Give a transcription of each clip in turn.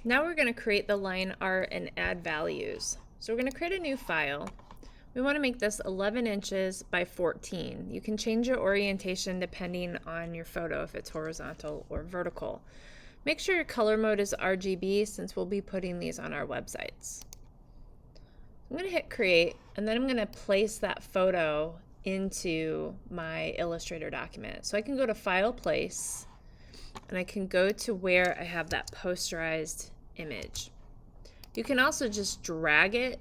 Now we're going to create the line art and add values. So we're going to create a new file. We want to make this 11 inches by 14. You can change your orientation depending on your photo, if it's horizontal or vertical. Make sure your color mode is RGB since we'll be putting these on our websites. I'm going to hit create, and then I'm going to place that photo into my Illustrator document. So I can go to File, Place, and I can go to where I have that posterized image. You can also just drag it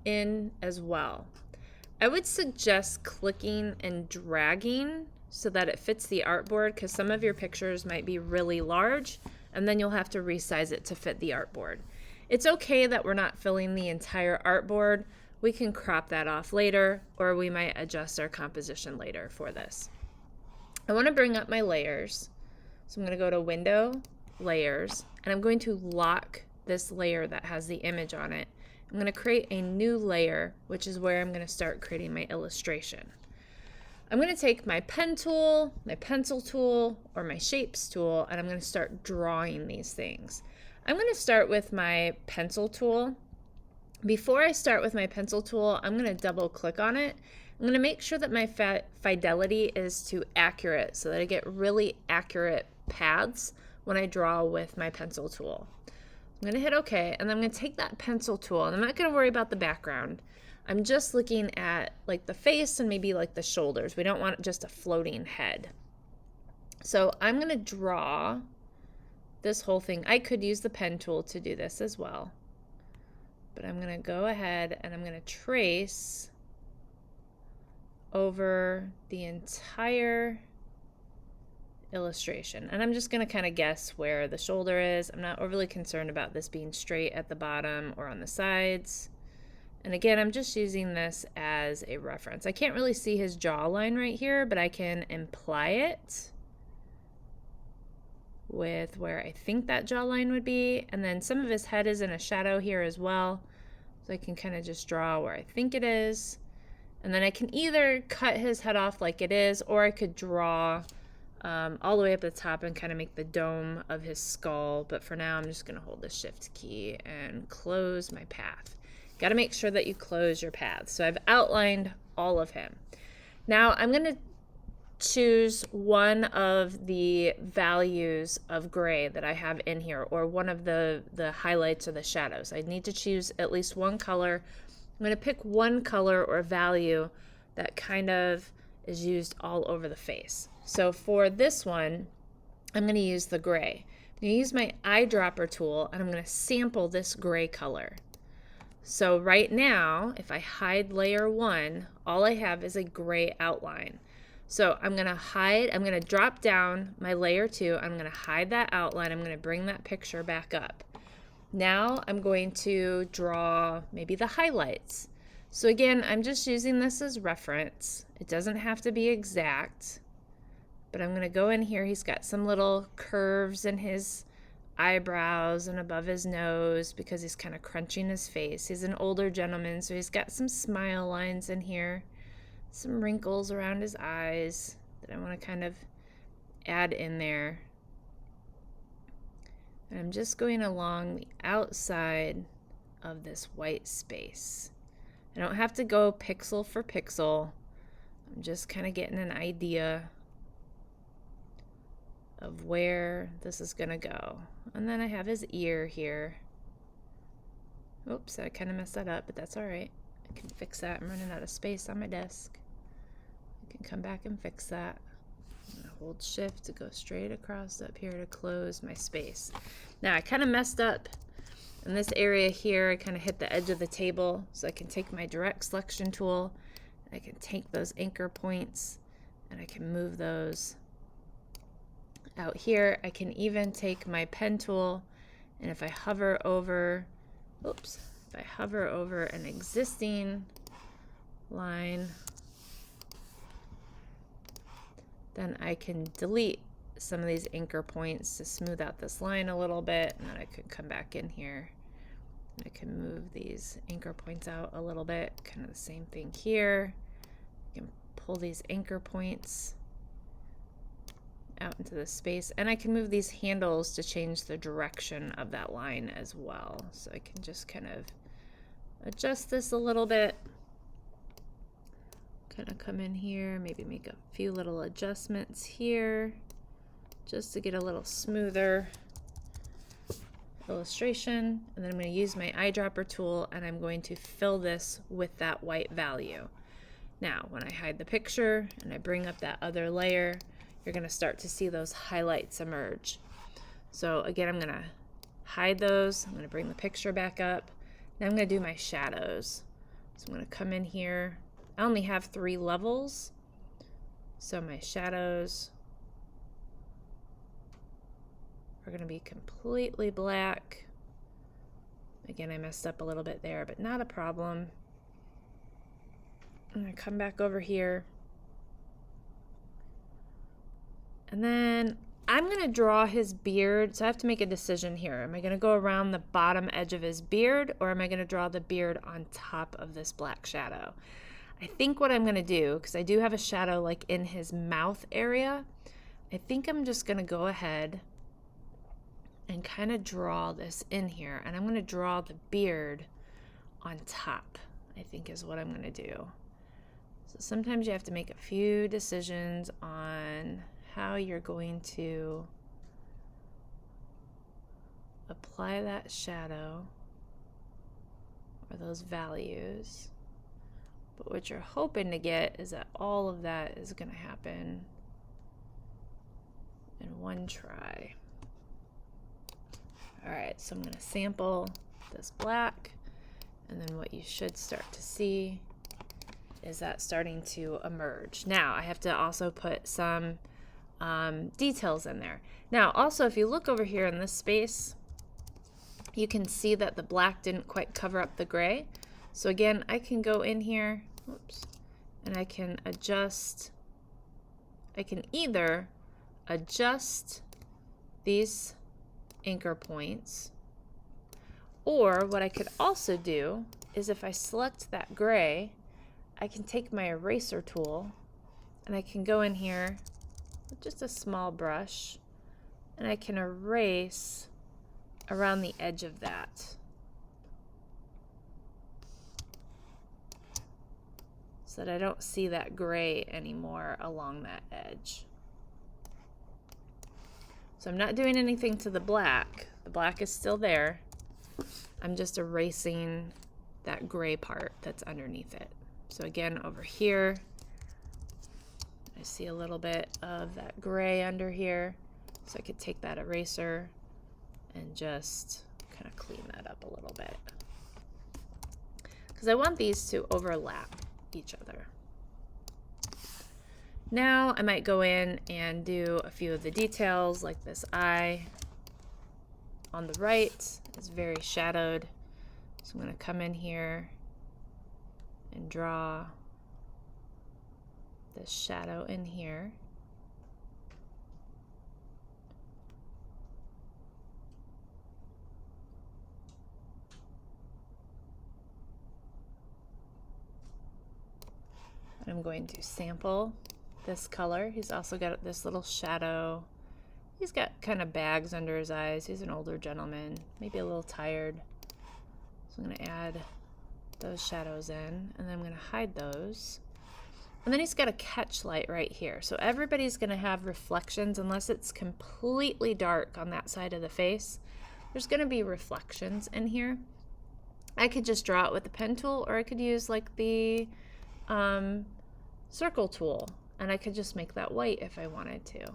in as well. I would suggest clicking and dragging so that it fits the artboard, because some of your pictures might be really large and then you'll have to resize it to fit the artboard. It's okay that we're not filling the entire artboard. We can crop that off later, or we might adjust our composition later for this. I want to bring up my layers. So I'm going to go to Window, Layers, and I'm going to lock this layer that has the image on it. I'm going to create a new layer, which is where I'm going to start creating my illustration. I'm going to take my pen tool, my pencil tool, or my shapes tool, and I'm going to start drawing these things. I'm going to start with my pencil tool. Before I start with my pencil tool, I'm going to double click on it. I'm going to make sure that my fidelity is to accurate so that I get really accurate paths when I draw with my pencil tool. I'm going to hit OK, and I'm going to take that pencil tool, and I'm not going to worry about the background. I'm just looking at like the face and maybe like the shoulders. We don't want just a floating head. So I'm going to draw this whole thing. I could use the pen tool to do this as well, but I'm going to go ahead and I'm going to trace over the entire illustration, and I'm just going to kind of guess where the shoulder is. I'm not overly concerned about this being straight at the bottom or on the sides. And again, I'm just using this as a reference. I can't really see his jawline right here, but I can imply it with where I think that jawline would be. And then some of his head is in a shadow here as well. So I can kind of just draw where I think it is. And then I can either cut his head off like it is, or I could draw all the way up at the top and kind of make the dome of his skull. But for now, I'm just going to hold the Shift key and close my path. Got to make sure that you close your path. So I've outlined all of him. Now I'm going to choose one of the values of gray that I have in here, or one of the highlights or the shadows. I need to choose at least one color. I'm going to pick one color or value that kind of is used all over the face. So for this one, I'm going to use the gray. I'm going to use my eyedropper tool, and I'm going to sample this gray color. So right now, if I hide layer 1, all I have is a gray outline. So I'm going to drop down my layer 2, I'm going to hide that outline, I'm going to bring that picture back up. Now I'm going to draw maybe the highlights. So again, I'm just using this as reference. It doesn't have to be exact, but I'm going to go in here. He's got some little curves in his eyebrows and above his nose because he's kind of crunching his face. He's an older gentleman, so he's got some smile lines in here, some wrinkles around his eyes that I want to kind of add in there. And I'm just going along the outside of this white space. I don't have to go pixel for pixel. I'm just kind of getting an idea of where this is going to go. And then I have his ear here. Oops, I kind of messed that up, but that's all right. I can fix that. I'm running out of space on my desk. I can come back and fix that. I'm going to hold Shift to go straight across up here to close my space. Now I kind of messed up in this area here. I kind of hit the edge of the table, so I can take my direct selection tool. I can take those anchor points and I can move those out here. I can even take my pen tool, and if I hover over, if I hover over an existing line, then I can delete some of these anchor points to smooth out this line a little bit, and then I could come back in here and I can move these anchor points out a little bit. Kind of the same thing here. I can pull these anchor points out into the space, and I can move these handles to change the direction of that line as well. So I can just kind of adjust this a little bit, kind of come in here, maybe make a few little adjustments here just to get a little smoother illustration. And then I'm going to use my eyedropper tool and I'm going to fill this with that white value. Now when I hide the picture and I bring up that other layer, you're going to start to see those highlights emerge. So again, I'm going to hide those. I'm going to bring the picture back up. Now I'm going to do my shadows. So I'm going to come in here. I only have 3 levels. So my shadows are going to be completely black. Again, I messed up a little bit there, but not a problem. I'm going to come back over here. And then I'm going to draw his beard. So I have to make a decision here. Am I going to go around the bottom edge of his beard, or am I going to draw the beard on top of this black shadow? I think what I'm going to do, because I do have a shadow like in his mouth area, I think I'm just going to go ahead and kind of draw this in here. And I'm going to draw the beard on top, I think is what I'm going to do. So sometimes you have to make a few decisions on how you're going to apply that shadow or those values. But what you're hoping to get is that all of that is going to happen in one try. All right, so I'm going to sample this black, and then what you should start to see is that starting to emerge. Now I have to also put some details in there. Now also, if you look over here in this space, you can see that the black didn't quite cover up the gray. So again, I can go in here, whoops, and I can adjust. I can either adjust these anchor points, or what I could also do is if I select that gray, I can take my eraser tool and I can go in here with just a small brush and I can erase around the edge of that. So that I don't see that gray anymore along that edge. So I'm not doing anything to the black. The black is still there. I'm just erasing that gray part that's underneath it. So again, over here, I see a little bit of that gray under here. So I could take that eraser and just kind of clean that up a little bit. Because I want these to overlap each other. Now I might go in and do a few of the details, like this eye on the right is very shadowed. So I'm going to come in here and draw this shadow in here. I'm going to sample this color. He's also got this little shadow. He's got kind of bags under his eyes. He's an older gentleman, maybe a little tired. So I'm going to add those shadows in, and then I'm going to hide those. And then he's got a catch light right here. So everybody's going to have reflections unless it's completely dark on that side of the face. There's going to be reflections in here. I could just draw it with the pen tool, or I could use like the circle tool, and I could just make that white if I wanted to.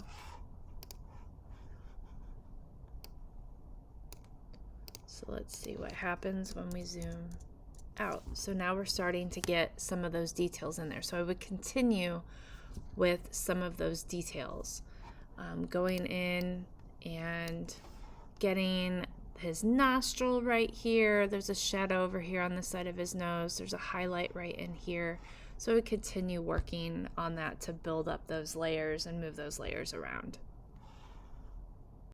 So let's see what happens when we zoom out. So now we're starting to get some of those details in there. So I would continue with some of those details, going in and getting his nostril right here. There's a shadow over here on the side of his nose. There's a highlight right in here. So we continue working on that to build up those layers and move those layers around.